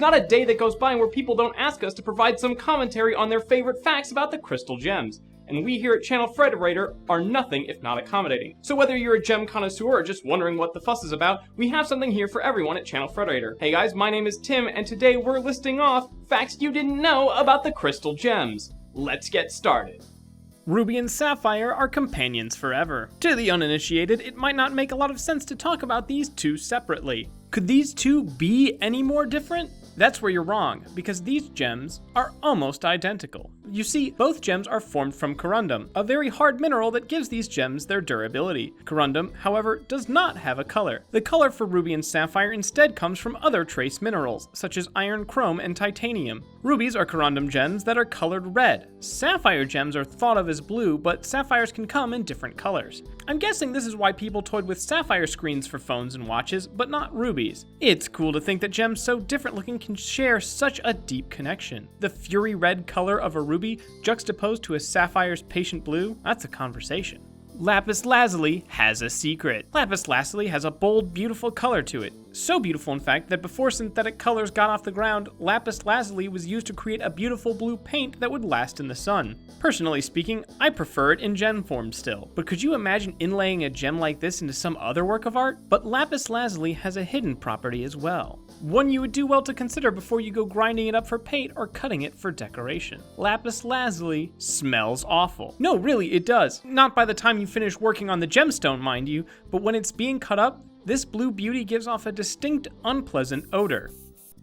not a day that goes by where people don't ask us to provide some commentary on their favorite facts about the crystal gems. And we here at Channel Frederator are nothing if not accommodating. So whether you're a gem connoisseur or just wondering what the fuss is about, we have something here for everyone at Channel Frederator. Hey guys, my name is Tim, and today we're listing off facts you didn't know about the crystal gems. Let's get started. Ruby and Sapphire are companions forever. To the uninitiated, it might not make a lot of sense to talk about these two separately. Could these two be any more different? That's where you're wrong, because these gems are almost identical. You see, both gems are formed from corundum, a very hard mineral that gives these gems their durability. Corundum, however, does not have a color. The color for Ruby and Sapphire instead comes from other trace minerals, such as iron, chrome, and titanium. Rubies are corundum gems that are colored red. Sapphire gems are thought of as blue, but sapphires can come in different colors. I'm guessing this is why people toyed with sapphire screens for phones and watches, but not rubies. It's cool to think that gems so different looking can share such a deep connection. The fury red color of a ruby juxtaposed to a sapphire's patient blue, that's a conversation. Lapis Lazuli has a secret. Lapis Lazuli has a bold, beautiful color to it. So beautiful, in fact, that before synthetic colors got off the ground, Lapis Lazuli was used to create a beautiful blue paint that would last in the sun. Personally speaking, I prefer it in gem form still, but could you imagine inlaying a gem like this into some other work of art? But Lapis Lazuli has a hidden property as well. One you would do well to consider before you go grinding it up for paint or cutting it for decoration. Lapis Lazuli smells awful. No, really, it does. Not by the time you finish working on the gemstone, mind you, but when it's being cut up, this blue beauty gives off a distinct, unpleasant odor.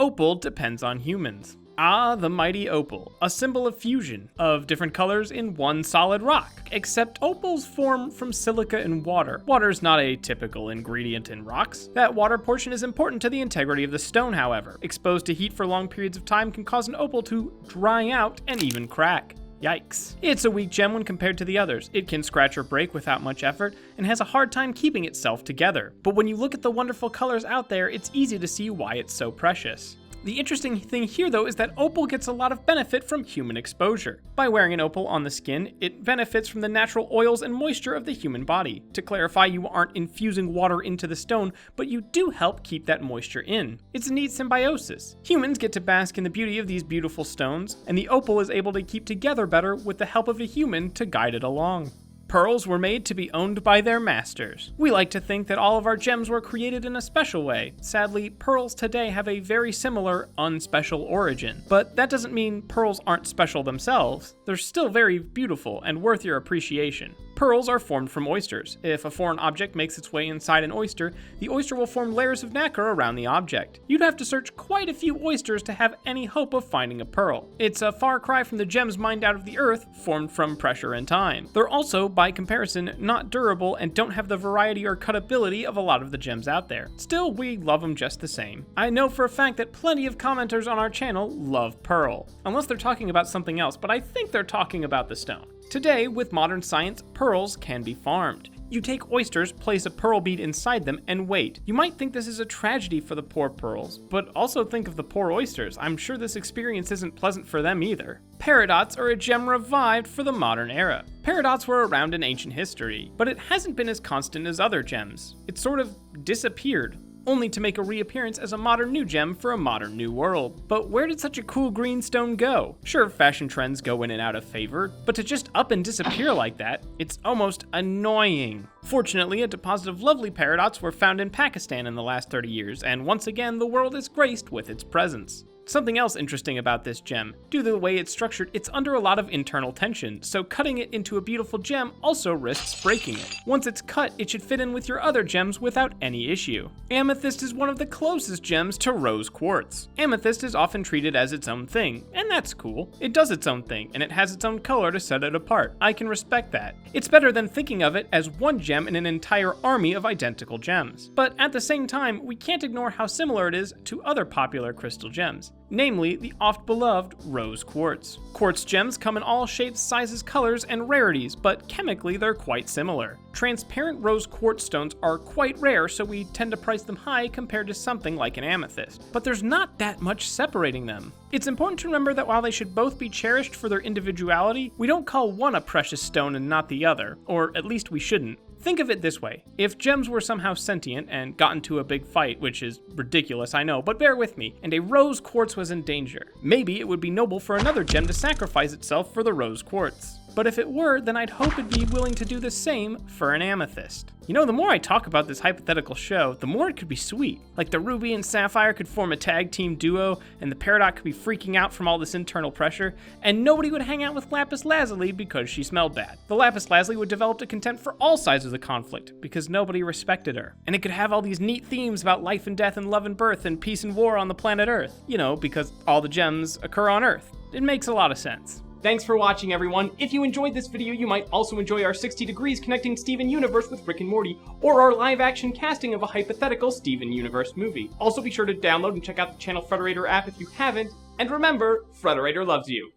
Opal depends on humans. Ah, the mighty opal, a symbol of fusion, of different colors in one solid rock. Except opals form from silica and water. Water is not a typical ingredient in rocks. That water portion is important to the integrity of the stone, however. Exposed to heat for long periods of time can cause an opal to dry out and even crack. Yikes. It's a weak gem when compared to the others. It can scratch or break without much effort and has a hard time keeping itself together. But when you look at the wonderful colors out there, it's easy to see why it's so precious. The interesting thing here though is that opal gets a lot of benefit from human exposure. By wearing an opal on the skin, it benefits from the natural oils and moisture of the human body. To clarify, you aren't infusing water into the stone, but you do help keep that moisture in. It's a neat symbiosis. Humans get to bask in the beauty of these beautiful stones, and the opal is able to keep together better with the help of a human to guide it along. Pearls were made to be owned by their masters. We like to think that all of our gems were created in a special way. Sadly, pearls today have a very similar, unspecial origin. But that doesn't mean pearls aren't special themselves. They're still very beautiful and worth your appreciation. Pearls are formed from oysters. If a foreign object makes its way inside an oyster, the oyster will form layers of nacre around the object. You'd have to search quite a few oysters to have any hope of finding a pearl. It's a far cry from the gems mined out of the earth, formed from pressure and time. They're also, by comparison, not durable and don't have the variety or cutability of a lot of the gems out there. Still, we love them just the same. I know for a fact that plenty of commenters on our channel love pearl. Unless they're talking about something else, but I think they're talking about the stone. Today, with modern science, pearls can be farmed. You take oysters, place a pearl bead inside them, and wait. You might think this is a tragedy for the poor pearls, but also think of the poor oysters. I'm sure this experience isn't pleasant for them either. Peridots are a gem revived for the modern era. Peridots were around in ancient history, but it hasn't been as constant as other gems. It sort of disappeared, only to make a reappearance as a modern new gem for a modern new world. But where did such a cool green stone go? Sure, fashion trends go in and out of favor, but to just up and disappear like that, it's almost annoying. Fortunately, a deposit of lovely peridots were found in Pakistan in the last 30 years, and once again, the world is graced with its presence. Something else interesting about this gem, due to the way it's structured, it's under a lot of internal tension, so cutting it into a beautiful gem also risks breaking it. Once it's cut, it should fit in with your other gems without any issue. Amethyst is one of the closest gems to rose quartz. Amethyst is often treated as its own thing, and that's cool. It does its own thing, and it has its own color to set it apart. I can respect that. It's better than thinking of it as one gem in an entire army of identical gems. But at the same time, we can't ignore how similar it is to other popular crystal gems, namely the oft-beloved rose quartz. Quartz gems come in all shapes, sizes, colors, and rarities, but chemically they're quite similar. Transparent rose quartz stones are quite rare, so we tend to price them high compared to something like an amethyst. But there's not that much separating them. It's important to remember that while they should both be cherished for their individuality, we don't call one a precious stone and not the other, or at least we shouldn't. Think of it this way. If gems were somehow sentient and got into a big fight, which is ridiculous, I know, but bear with me, and a rose quartz was in danger, maybe it would be noble for another gem to sacrifice itself for the rose quartz. But if it were, then I'd hope it'd be willing to do the same for an amethyst. You know, the more I talk about this hypothetical show, the more it could be sweet. Like the Ruby and Sapphire could form a tag team duo, and the Peridot could be freaking out from all this internal pressure, and nobody would hang out with Lapis Lazuli because she smelled bad. The Lapis Lazuli would develop a contempt for all sides of the conflict, because nobody respected her. And it could have all these neat themes about life and death and love and birth and peace and war on the planet Earth. You know, because all the gems occur on Earth. It makes a lot of sense. Thanks for watching, everyone. If you enjoyed this video, you might also enjoy our 60 Degrees Connecting Steven Universe with Rick and Morty, or our live-action casting of a hypothetical Steven Universe movie. Also be sure to download and check out the Channel Frederator app if you haven't, and remember, Frederator loves you.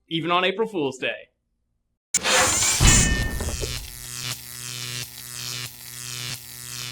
Even on April Fool's Day.